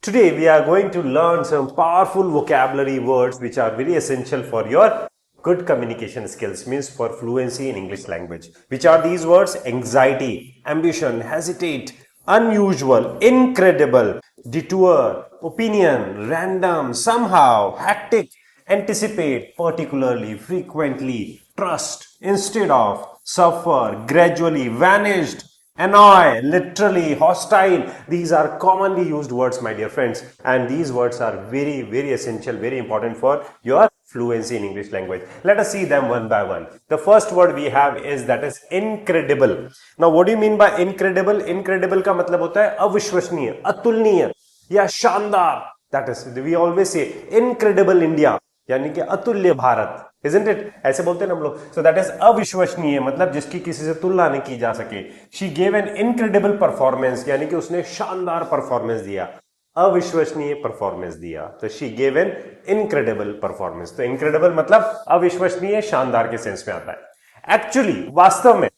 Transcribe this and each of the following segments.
Today we are going to learn some powerful vocabulary words which are very essential for your good communication skills, means for fluency in English language. Which are these words? Anxiety, ambition, hesitate, unusual, incredible, detour, opinion, random, somehow, hectic, anticipate, particularly, frequently, trust, instead of, suffer, gradually, vanished, annoy, literally, hostile. These are commonly used words, my dear friends, and these words are very, very essential, very important for your fluency in English language. Let us see them one by one. The first word we have is that is incredible. Now what do you mean by incredible? Incredible का मतलब होता है अविश्वसनीय, अतुलनीय या शानदार. That is, we always say incredible India, यानी कि अतुल्य भारत, isn't it? ऐसे बोलते हैं ना हम लोग. So that is अविश्वसनीय, मतलब जिसकी किसी से तुलना नहीं की जा सके. She gave an incredible performance, यानी कि उसने शानदार परफॉर्मेंस दिया, अविश्वसनीय परफॉर्मेंस दिया. तो she gave an incredible performance. तो incredible मतलब अविश्वसनीय, शानदार के सेंस में आता है. Actually, वास्तव में,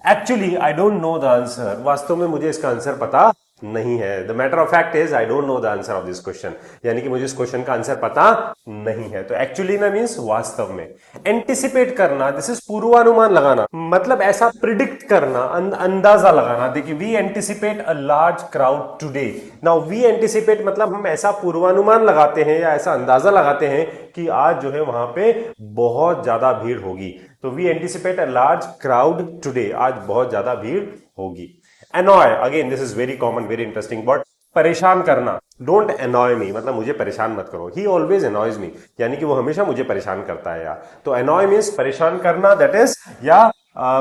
actually I don't know the answer. वास्तव में मुझे इसका आंसर पता नहीं है. The matter of fact is I don't know the answer of this question, यानी कि मुझे इस क्वेश्चन का आंसर पता नहीं है. तो एक्चुअली ना मींस वास्तव में. एंटिसिपेट करना, दिस इज पूर्वानुमान लगाना, मतलब ऐसा प्रिडिक्ट करना, अंदाजा लगाना. देखिए, we anticipate a large crowd today. Now we anticipate मतलब हम ऐसा पूर्वानुमान लगाते हैं या ऐसा अंदाजा लगाते हैं कि आज जो है वहां पे बहुत ज्यादा भीड़ होगी. तो we anticipate a large crowd today, आज बहुत ज्यादा भीड़ होगी. Annoy, again this is very common, very interesting word. परेशान करना, don't annoy me, मतलब मुझे परेशान मत करो. He always annoys me, यानी कि वो हमेशा मुझे परेशान करता है यार. तो annoy means परेशान करना, that is, या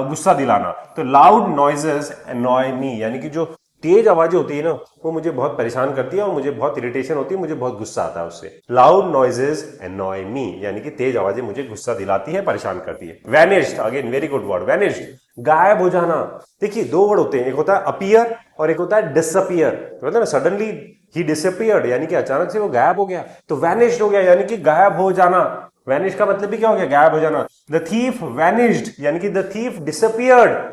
गुस्सा दिलाना. तो loud noises annoy me, यानी कि जो तेज आवाजें होती है ना, वो मुझे बहुत परेशान करती है और मुझे बहुत इरिटेशन होती है, मुझे बहुत गुस्सा आता है उससे. लाउड नॉइजेस एनॉय मी, यानी कि तेज आवाजें मुझे गुस्सा दिलाती है, परेशान करती है. Vanished, again very good word, vanished, गायब हो जाना. देखिए, दो वर्ड होते हैं, एक होता है अपीयर और एक होता है डिसअपीयर. मतलब ना सडनली ही डिसअपीयर्ड, यानी कि अचानक से वो गायब हो गया. तो वैनिश्ड हो गया, यानी कि गायब हो जाना. वैनिश का मतलब भी क्या हो गया? गायब हो जाना. द थीफ वैनिश्ड, यानी कि the thief disappeared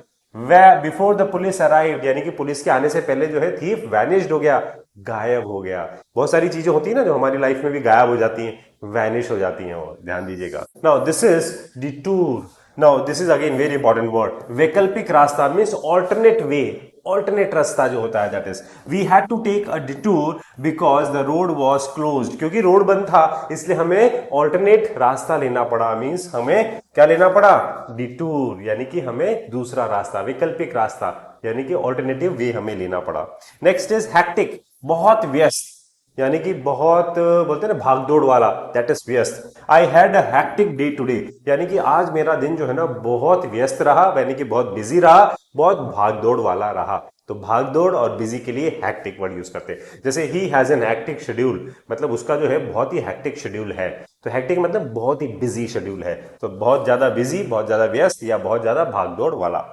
before the police arrived, यानी कि पुलिस के आने से पहले जो है थीफ वैनिश्ड हो गया, गायब हो गया. बहुत सारी चीजें होती है ना जो हमारी लाइफ में भी गायब हो जाती हैं, वैनिश हो जाती हैं, वो ध्यान दीजिएगा. Now this is detour. Now this is again very important word. वैकल्पिक रास्ता मींस ऑल्टरनेट वे, ऑल्टरनेट रास्ता जो होता है, that is we had to take a detour because the road was closed. क्योंकि रोड बंद था इसलिए हमें ऑल्टरनेट रास्ता लेना पड़ा. मींस हमें क्या लेना पड़ा? डिटूर, यानी कि हमें दूसरा रास्ता, वैकल्पिक रास्ता, यानी कि ऑल्टरनेटिव वे हमें लेना पड़ा. नेक्स्ट इज हैक्टिक, बहुत व्यस्त, यानी कि बहुत बोलते हैं ना भागदौड़ वाला, दैट इज व्यस्त. I had a hectic day today, यानी कि आज मेरा दिन जो है ना बहुत व्यस्त रहा, यानी कि बहुत बिजी रहा, बहुत भागदौड़ वाला रहा. तो भागदौड़ और बिजी के लिए हैक्टिक वर्ड यूज करते हैं. जैसे he has an hectic schedule, मतलब उसका जो है बहुत ही हैक्टिक शेड्यूल है. तो हैक्टिक मतलब बहुत ही बिजी शेड्यूल है. तो बहुत ज्यादा बिजी, बहुत ज्यादा व्यस्त या बहुत ज्यादा भागदौड़ वाला.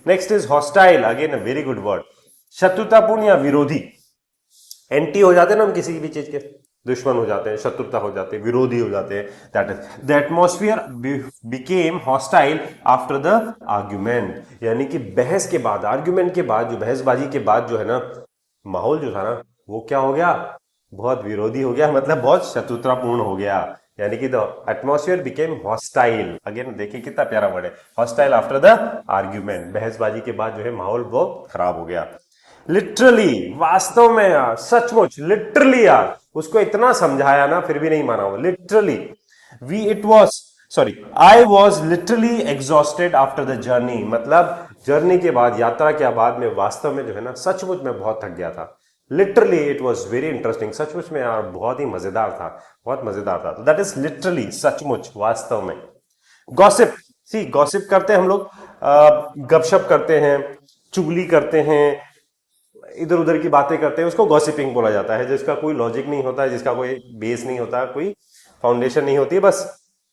Next is hostile, again a very good word. शत्रुतापूर्ण या विरोधी. एंटी हो जाते हैं ना हम किसी भी चीज के, दुश्मन हो जाते हैं, शत्रुता हो जाते हैं, विरोधी हो जाते हैं. That is the atmosphere became hostile after the argument, यानी कि बहस के बाद, आर्ग्यूमेंट के बाद, जो बहसबाजी के बाद जो है ना माहौल जो था ना वो क्या हो गया? बहुत विरोधी हो गया, मतलब बहुत शत्रुतापूर्ण हो गया. यानी कि the atmosphere became hostile. Again देखिए कितना प्यारा वर्ड है, हॉस्टाइल आफ्टर द आर्ग्यूमेंट. बहसबाजी के बाद जो है माहौल बहुत खराब हो गया. लिटरली, वास्तव में यार, सचमुच, लिटरली यार, उसको इतना समझाया ना फिर भी नहीं माना वो. Literally, I was literally exhausted after the journey, मतलब जर्नी के बाद, यात्रा के बाद में वास्तव में जो है ना सचमुच में बहुत थक गया था. Literally it was very interesting, सचमुच में यार बहुत ही मजेदार था, बहुत मजेदार था. दैट इज लिटरली, सचमुच, वास्तव में. गॉसिप, सी गॉसिप करते हैं हम लोग, गपशप करते हैं, चुगली करते हैं, इधर उधर की बातें करते हैं, उसको गॉसिपिंग बोला जाता है. जिसका कोई लॉजिक नहीं होता है, जिसका कोई बेस नहीं होता, कोई फाउंडेशन नहीं होती है, बस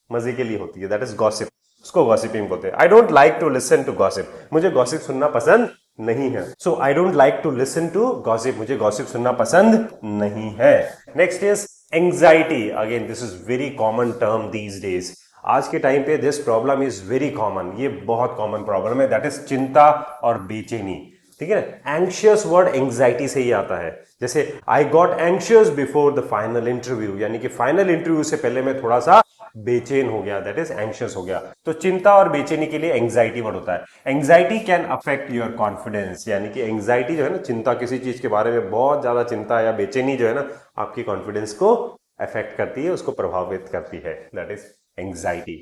मजे के लिए होती है, दैट इज गॉसिप. उसको गॉसिपिंग बोलते हैं. I don't like to listen to gossip, मुझे गॉसिप सुनना पसंद नहीं है. So I don't like to listen to gossip, मुझे गॉसिप सुनना पसंद नहीं है. Next is anxiety. Again this is very common term these days. आज के टाइम पे this problem is very common, ये बहुत कॉमन प्रॉब्लम है, दैट इज चिंता और बेचैनी. ठीक है ना। एंग्शियस वर्ड एंग्जाइटी से ही आता है, जैसे I got anxious before the final interview, यानी कि फाइनल इंटरव्यू से पहले मैं थोड़ा सा बेचैन हो गया, दैट इज एंग्शियस हो गया। तो चिंता और बेचैनी के लिए एंग्जाइटी वर्ड होता है। Anxiety can affect your confidence, यानी कि एंग्जाइटी जो है ना, चिंता, किसी चीज के बारे में बहुत ज्यादा चिंता या बेचैनी जो है ना, आपकी कॉन्फिडेंस को अफेक्ट करती है, उसको प्रभावित करती है, दैट इज एंग्जाइटी।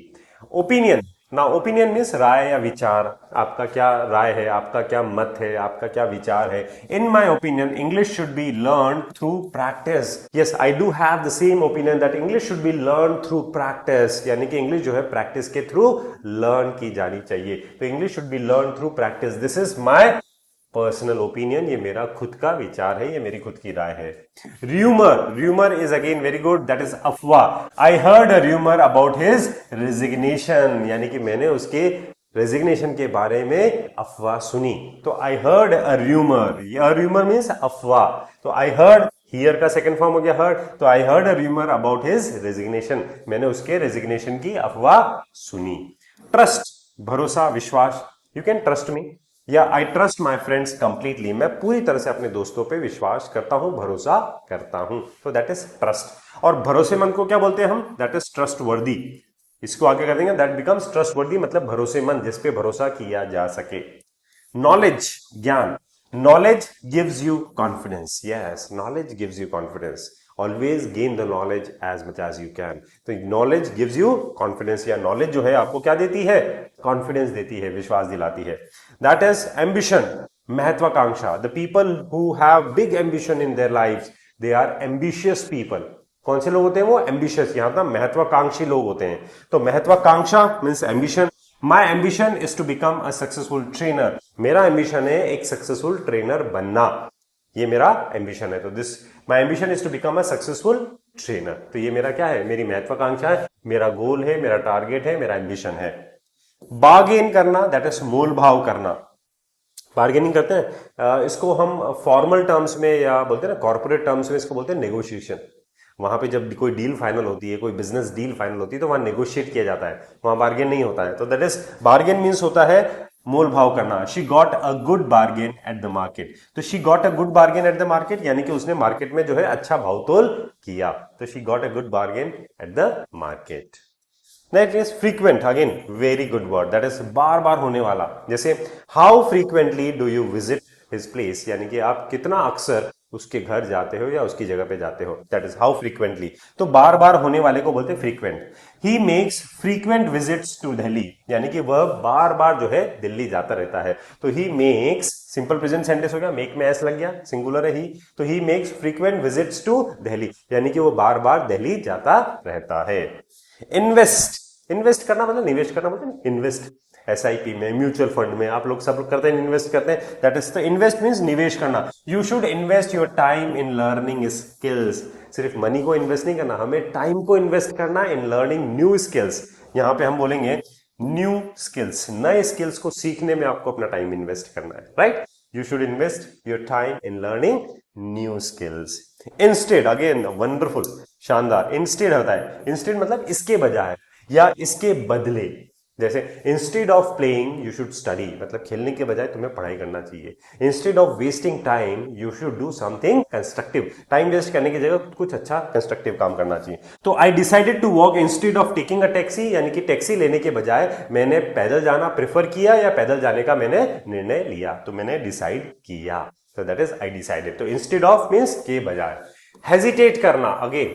ओपिनियन, ना ओपिनियन मीन्स राय या विचार, आपका क्या राय है, आपका क्या मत है, आपका क्या विचार है। In my opinion English should be learn through practice. Yes, I do have the same opinion that English should be learn through practice, यानी कि इंग्लिश जो है प्रैक्टिस के थ्रू लर्न की जानी चाहिए। तो English should be learn through practice, this is my personal opinion, ये मेरा खुद का विचार है, ये मेरी खुद की राय है। Rumour, rumour is again very good, that is अफवाह। I heard a rumour about his resignation, यानी कि मैंने उसके रेजिग्नेशन के बारे में अफवाह सुनी। तो आई heard a rumour, a rumour means अफवाह। तो आई हर्ड, हियर का सेकंड फॉर्म हो गया हर्ड, तो आई heard a rumour about his resignation, मैंने उसके रेजिग्नेशन की अफवाह सुनी। ट्रस्ट, भरोसा, विश्वास, यू कैन ट्रस्ट मी, या I trust my friends completely, मैं पूरी तरह से अपने दोस्तों पे विश्वास करता हूं, भरोसा करता हूं, तो दैट इज ट्रस्ट। और भरोसेमंद को क्या बोलते हैं हम, दैट इज ट्रस्ट वर्दी। इसको आगे कर देंगे, दैट बिकम्स ट्रस्ट वर्दी, मतलब भरोसेमंद, जिसपे भरोसा किया जा सके। नॉलेज, ज्ञान, knowledge gives you confidence, yes, knowledge gives you confidence, always gain the knowledge as much as you can. तो नॉलेज गिव्स यू कॉन्फिडेंस, या नॉलेज जो है आपको क्या देती है, कॉन्फिडेंस देती है, विश्वास दिलाती है। दैट इज एम्बिशन, महत्वाकांक्षा, the people who have big ambition in their life, they are ambitious people. कौन से लोग होते हैं वो, एम्बिशियस, यहां पर महत्वाकांक्षी लोग होते हैं। तो महत्वाकांक्षा means ambition. My ambition is to become a successful trainer, मेरा एम्बिशन है एक सक्सेसफुल ट्रेनर बनना, ये मेरा एम्बिशन है। तो this my ambition is to become a successful trainer, तो ये मेरा क्या है, मेरी महत्वाकांक्षा है, मेरा गोल है, मेरा टारगेट है, मेरा एम्बिशन है। बार्गेन करना, दैट इज मोल भाव करना, बार्गेनिंग करते हैं, इसको हम फॉर्मल टर्म्स में या बोलते हैं ना कॉर्पोरेट टर्म्स में, इसको बोलते हैं नेगोशिएशन। वहां पे जब कोई डील फाइनल होती है, कोई बिजनेस डील फाइनल होती है, तो वहां नेगोशिएट किया जाता है, वहां बार्गेन नहीं होता है। तो दैट इज बार्गेन मीन्स होता है मोल भाव करना। She got a good bargain at the market, तो she got a good bargain at the market, यानी कि उसने मार्केट में जो है अच्छा भाव तोल किया, तो she got a good bargain at the market. Next is frequent, again very good word, that is बार बार होने वाला। जैसे how frequently do you visit his place, यानी कि आप कितना अक्सर उसके घर जाते हो या उसकी जगह पे जाते हो, दैट इज हाउ फ्रीक्वेंटली। तो बार बार होने वाले को बोलते हैं frequent. He makes frequent visits to Delhi, यानी कि वह बार बार जो है दिल्ली जाता रहता है। तो he makes, simple present sentence हो गया, मेक में एस लग गया, सिंगुलर है ही, तो he makes frequent visits to Delhi, यानी कि वो बार बार दिल्ली जाता रहता है। इन्वेस्ट, इन्वेस्ट करना मतलब निवेश करना, मतलब इन्वेस्ट, एसआईपी में, म्यूचुअल फंड में, आप लोग सब लोग करते हैं, इन्वेस्ट करते हैं, that is the invest means निवेश करना। You should invest your time in learning skills, सिर्फ मनी को इन्वेस्ट नहीं करना, हमें टाइम को इन्वेस्ट करना इन लर्निंग न्यू स्किल्स। यहां पे हम बोलेंगे न्यू स्किल्स, नए स्किल्स को सीखने में आपको अपना टाइम इन्वेस्ट करना है, right. You should invest your time in learning new skills. Instead, again wonderful, शानदार, इंस्टेड होता है, इंस्टेड मतलब इसके बजाय या इसके बदले। जैसे instead of playing you should study, मतलब खेलने के बजाय तुम्हें पढ़ाई करना चाहिए। Instead of wasting time you should do something constructive, time waste करने की जगह कुछ अच्छा कंस्ट्रक्टिव काम करना चाहिए। तो I decided to walk instead of taking a taxi, यानी कि टैक्सी लेने के बजाय मैंने पैदल जाना प्रेफर किया, या पैदल जाने का मैंने निर्णय लिया, तो मैंने डिसाइड किया, तो दैट इज आई डिसाइडेड। तो इंस्टेड ऑफ मींस के बजाय। हेजिटेट करना, again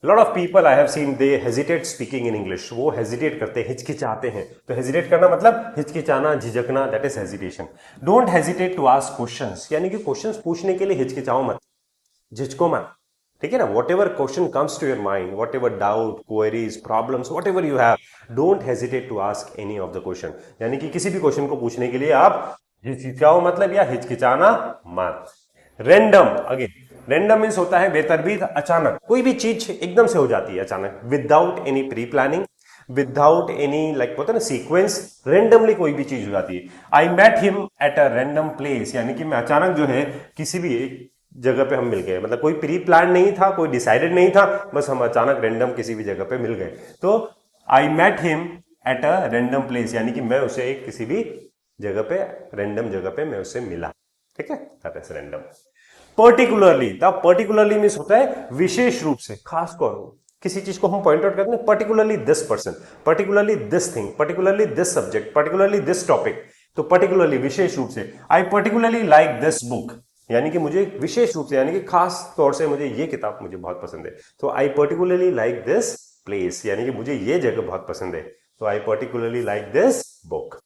lot of people I have seen they hesitate speaking in English, वो हेजिटेट करते हैं, हिचकिचाते हैं। तो हेजिटेट करना मतलब हिचकिचाना, झिझकना, that is hesitation. Don't hesitate to ask questions, यानी कि क्वेश्चंस पूछने के लिए हिचकिचाओ मत, झिझको मत, ठीक है ना। Whatever question comes to your mind, whatever doubt, queries, problems, whatever you have, don't hesitate to ask any of the question, यानी कि किसी भी क्वेश्चन को पूछने के लिए आप हिचकिचाओ मतलब या हिचकिचाना मत। रैंडम, अगेन रैंडम मीन्स होता है बेतरतीब, अचानक, कोई भी चीज एकदम से हो जाती है अचानक, without any pre planning, without any like बोलते हैं ना सीक्वेंस, रेंडमली कोई भी चीज हो जाती है। I met him at a random place, यानी कि मैं अचानक जो है किसी भी एक जगह पे हम मिल गए, मतलब कोई प्री प्लान नहीं था, कोई डिसाइडेड नहीं था, बस हम अचानक रैंडम किसी भी जगह पे मिल गए। तो I met him at a random place, यानी कि मैं उसे किसी भी जगह पे, रैंडम जगह पे मैं उससे मिला। ठीक है, that is random. Particularly, the particularly means होता है विशेष रूप से, खास कर किसी चीज को हम पॉइंट आउट करते हैं, particularly this person, particularly this thing, particularly this subject, particularly this topic. तो पर्टिकुलरली विशेष रूप से, आई पर्टिकुलरली लाइक दिस बुक, यानी कि मुझे विशेष रूप से यानी कि खास तौर से मुझे ये किताब मुझे बहुत पसंद है। तो I particularly like this place, यानी कि मुझे ये जगह बहुत पसंद है। तो I particularly like this book.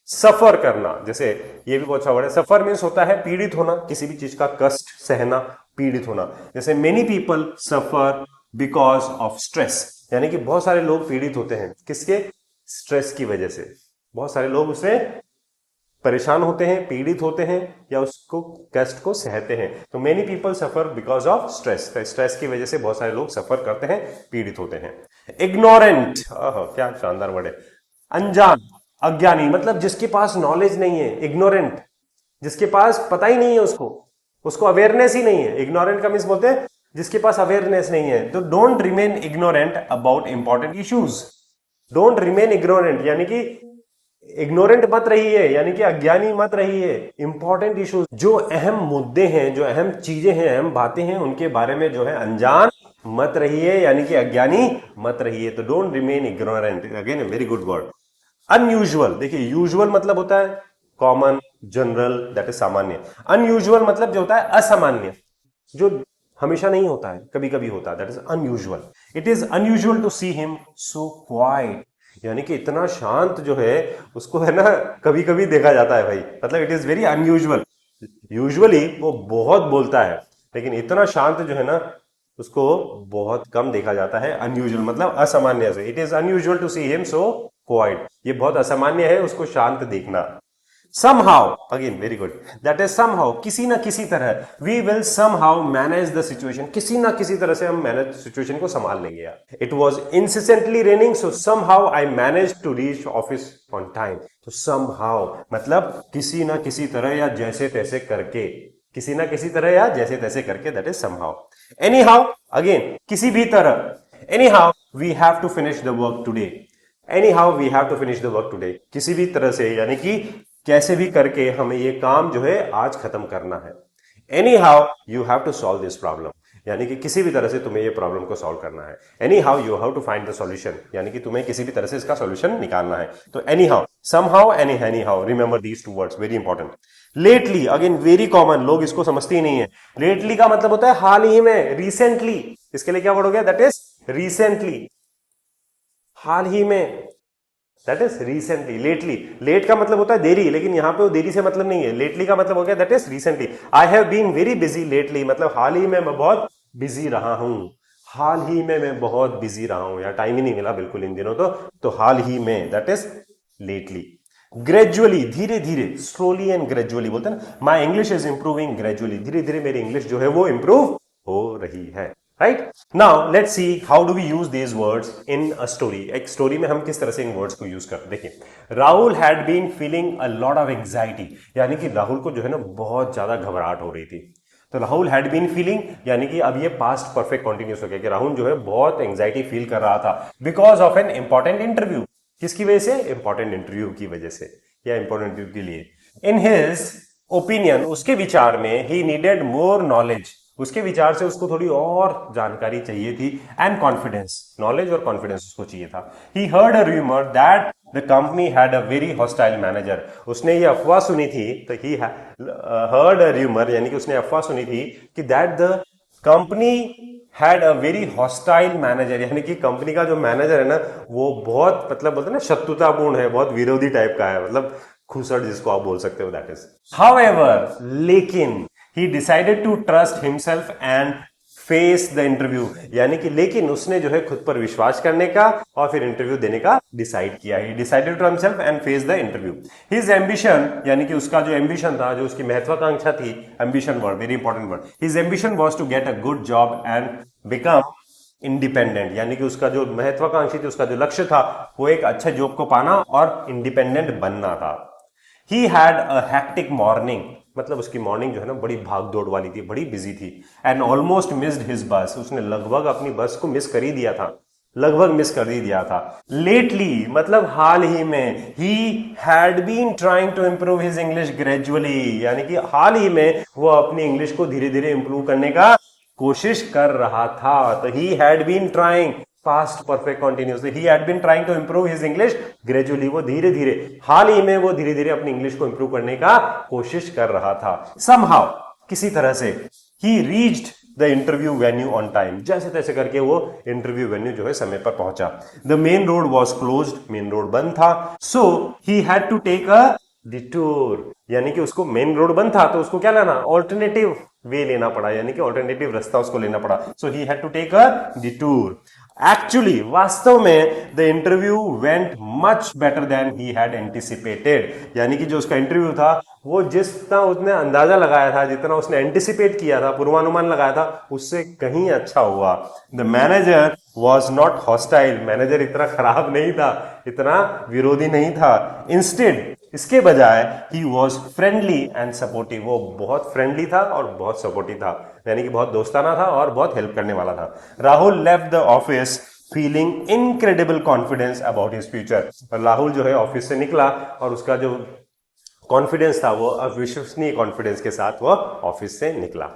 सफर करना, जैसे ये भी बहुत अच्छा वर्ड है। सफर मीन्स होता है पीड़ित होना, किसी भी चीज का कष्ट सहना, पीड़ित होना। जैसे many people suffer because of stress, यानी कि बहुत सारे लोग पीड़ित होते हैं किसके, स्ट्रेस की वजह से। बहुत सारे लोग उससे परेशान होते हैं, पीड़ित होते हैं, या उसको कष्ट को सहते हैं। तो many people suffer because of stress, stress की वजह से बहुत सारे लोग सफर करते हैं, पीड़ित होते हैं। इग्नोरेंट, क्या शानदार वर्ड है। अनजान, अज्ञानी, मतलब जिसके पास नॉलेज नहीं है। इग्नोरेंट, जिसके पास पता ही नहीं है, उसको अवेयरनेस ही नहीं है। इग्नोरेंट का मीन्स बोलते हैं जिसके पास अवेयरनेस नहीं है। तो don't remain ignorant about important issues. Don't remain ignorant, यानी कि इग्नोरेंट मत रहिए, यानी कि अज्ञानी मत रहिए। इंपॉर्टेंट इश्यूज, जो अहम मुद्दे हैं, जो अहम चीजें हैं, अहम बातें हैं, उनके बारे में जो है अनजान मत रहिए, यानी कि अज्ञानी मत रहिए। तो don't remain ignorant, again very good word. Unusual, देखिए यूजुअल मतलब होता है कॉमन, जनरल, दैट इज सामान्य। अनयूजुअल मतलब जो होता है असामान्य, जो हमेशा नहीं होता है, कभी कभी होता है, that is unusual. It is unusual to see him so quite, यानी कि इतना शांत जो है उसको है ना कभी कभी देखा जाता है भाई, मतलब it is very unusual. Usually वो बहुत बोलता है, लेकिन इतना शांत जो है ना उसको बहुत कम देखा जाता है। अनयूजुअल मतलब असामान्य से। It is unusual to see him so quite, ये बहुत असामान्य है उसको शांत देखना। somehow, again very good, that is somehow, किसी ना किसी तरह, we will somehow manage the situation, किसी ना किसी तरह से हम मैनेज सिचुएशन को संभाल लेंगे यार। It was incessantly raining, so somehow I managed to reach office on time। तो somehow मतलब किसी ना किसी तरह या जैसे तैसे करके, किसी ना किसी तरह या जैसे तैसे करके, that is somehow। anyhow, again किसी भी तरह, anyhow we have to finish the work today, anyhow we have to finish the work today, किसी भी तरह से यानी कि कैसे भी करके हमें ये काम जो है आज खत्म करना है। Anyhow you have to solve this problem, यानी कि किसी भी तरह से तुम्हें ये प्रॉब्लम को सॉल्व करना है। Anyhow you have to find the solution, यानी कि तुम्हें किसी भी तरह से इसका सॉल्यूशन निकालना है। तो anyhow, somehow, anyhow, remember these two words, very important. Lately, again very common, लोग इसको समझते ही नहीं है। लेटली का मतलब होता है हाल ही में, रिसेंटली। इसके लिए क्या वर्ड हो गया, दैट इज रिसेंटली, हाल ही में, that is recently. Lately, late का मतलब होता है देरी, लेकिन यहां पे वो देरी से मतलब नहीं है। लेटली का मतलब हो गया that is recently. I have been very busy lately, मतलब हाल ही में मैं बहुत बिजी रहा हूं। हाल ही में मैं बहुत बिजी रहा हूं, यार टाइम ही नहीं मिला बिल्कुल इन दिनों। तो हाल ही में, दैट इज लेटली। ग्रेजुअली, धीरे धीरे, स्लोली एंड ग्रेजुअली बोलते हैं ना। My English is improving gradually, धीरे धीरे मेरी इंग्लिश जो है वो इंप्रूव हो रही है। Right, now let's see how do we use these words in a story. एक स्टोरी में हम किस तरह से इन वर्ड्स को यूज करते हैं। देखिए, Rahul had been feeling a lot of anxiety, यानी कि राहुल को जो है ना बहुत ज्यादा घबराहट हो रही थी। तो राहुल हैड बीन फीलिंग, यानी कि अब ये पास्ट परफेक्ट कंटिन्यूस हो गया कि राहुल जो है बहुत एंजाइटी फील कर रहा था because of an important interview. किसकी वजह से, इंपॉर्टेंट इंटरव्यू की वजह से, या इंपॉर्टेंट इंटरव्यू के लिए। इन हिज ओपिनियन, उसके विचार में, ही नीडेड मोर नॉलेज, उसके विचार से उसको थोड़ी और जानकारी चाहिए थी, एंड कॉन्फिडेंस, नॉलेज और कॉन्फिडेंस उसको चाहिए था। He heard a rumour that the company had a very hostile manager, उसने ये अफवाह सुनी थी। तो ही हर्ड अ रूमर, यानी कि उसने अफवाह सुनी थी कि that the company had a very hostile manager, यानी कि कंपनी का जो मैनेजर है ना वो बहुत, मतलब बोलते हैं ना शत्रुतापूर्ण है, बहुत विरोधी टाइप का है, मतलब खुसड़ जिसको आप बोल सकते हो, दैट इज। हाउएवर, लेकिन, he decided to trust himself and face the interview, यानी कि लेकिन उसने जो है खुद पर विश्वास करने का और फिर इंटरव्यू देने का डिसाइड किया। he decided to himself and face the interview. his ambition, यानी कि उसका जो एम्बिशन था, जो उसकी महत्वाकांक्षा थी, ambition word very important word. his ambition was to get a good job and become independent, यानी कि उसका जो महत्वाकांक्षी थी, उसका जो लक्ष्य था वो एक अच्छा जॉब को पाना और इंडिपेंडेंट बनना था। He had a hectic morning, मतलब उसकी मॉर्निंग जो है ना बड़ी भाग दौड़ वाली थी, बड़ी बिजी थी। एंड ऑलमोस्ट मिस्ड हिज बस, उसने लगभग अपनी बस को मिस कर ही दिया था। लगभग मिस कर ही दिया था। लेटली मतलब हाल ही में, he had been trying to improve his English gradually, यानी कि हाल ही में वो अपनी इंग्लिश को धीरे धीरे इंप्रूव करने का कोशिश कर रहा था। तो he had been trying, past perfect continuous, he had been trying to improve his English gradually, वो धीरे धीरे, हाल ही में वो धीरे धीरे अपनी इंग्लिश को इंप्रूव करने का कोशिश कर रहा था। समहाउ, किसी तरह से, ही reached the interview venue on time, जैसे तैसे करके वो इंटरव्यू वेन्यू जो है समय पर पहुंचा। The main road was closed, main road बंद था। So he had to take a detour, यानी कि उसको मेन रोड बंद था तो उसको क्या लेना, ऑल्टरनेटिव वे लेना पड़ा, यानी कि ऑल्टरनेटिव रास्ता उसको लेना पड़ा। So he had to take a detour. Actually वास्तव में the interview went much better than he had anticipated, यानी कि जो उसका इंटरव्यू था वो जितना उसने अंदाजा लगाया था, जितना उसने एंटिसिपेट किया था, पूर्वानुमान लगाया था, उससे कहीं अच्छा हुआ। The manager was not hostile, manager इतना खराब नहीं था, इतना विरोधी नहीं था। इंस्टेड, इसके बजाय, he was friendly and supportive, वो बहुत फ्रेंडली था और बहुत सपोर्टिव था, यानी कि बहुत दोस्ताना था और बहुत हेल्प करने वाला था। Rahul left the office feeling incredible confidence about his future, और राहुल जो है ऑफिस से निकला और उसका जो कॉन्फिडेंस था वो अविश्वसनीय कॉन्फिडेंस के साथ वो ऑफिस से निकला।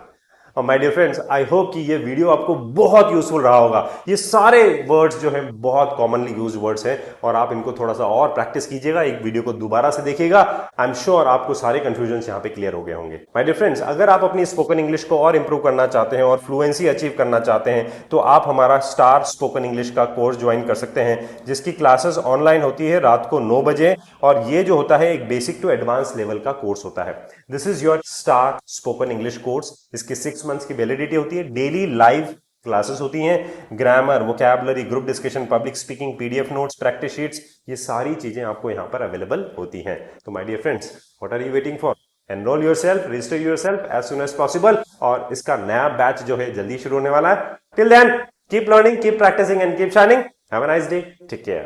और my dear friends, I hope कि ये वीडियो आपको बहुत यूजफुल रहा होगा। ये सारे वर्ड्स जो है बहुत कॉमनली यूज वर्ड्स हैं और आप इनको थोड़ा सा और प्रैक्टिस कीजिएगा, एक वीडियो को दोबारा से देखिएगा। आई एम श्योर आपको सारे कंफ्यूजन यहाँ पे क्लियर हो गए होंगे। माय डियर फ्रेंड्स, अगर आप अपनी स्पोकन इंग्लिश को और इंप्रूव करना चाहते हैं और फ्लुएंसी अचीव करना चाहते हैं तो आप हमारा स्टार स्पोकन इंग्लिश का कोर्स ज्वाइन कर सकते हैं, जिसकी क्लासेस ऑनलाइन होती है रात को 9 बजे, और ये जो होता है एक बेसिक टू एडवांस लेवल का कोर्स होता है। This is your star spoken English course. इसकी 6 मंथ्स की वैलिडिटी होती है, डेली लाइव क्लासेस होती हैं, grammar, vocabulary, group discussion, public speaking, PDF notes, practice sheets, ये सारी चीजें आपको यहाँ पर अवेलेबल होती हैं। तो my dear friends, what are you waiting for? Enrol yourself, register yourself as soon as possible, और इसका नया बैच जो है जल्दी शुरू होने वाला है। Till then keep learning, keep practising and keep shining. Have a nice day, take care.